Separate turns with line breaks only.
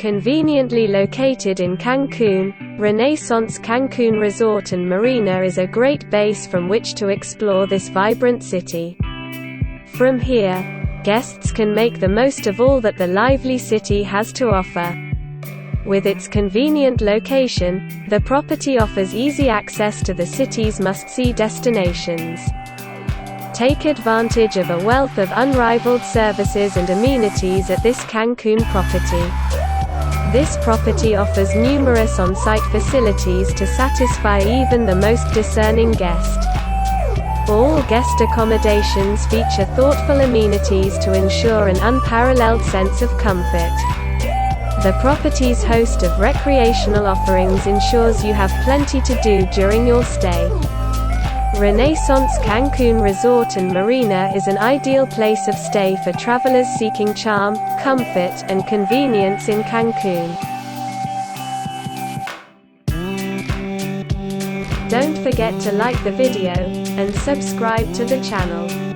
Conveniently located in Cancun, Renaissance Cancun Resort and Marina is a great base from which to explore this vibrant city. From here, guests can make the most of all that the lively city has to offer. With its convenient location, the property offers easy access to the city's must-see destinations. Take advantage of a wealth of unrivaled services and amenities at this Cancun property. This property offers numerous on-site facilities to satisfy even the most discerning guest. All guest accommodations feature thoughtful amenities to ensure an unparalleled sense of comfort. The property's host of recreational offerings ensures you have plenty to do during your stay. Renaissance Cancun Resort and Marina is an ideal place of stay for travelers seeking charm, comfort, and convenience in Cancun. Don't forget to like the video and subscribe to the channel.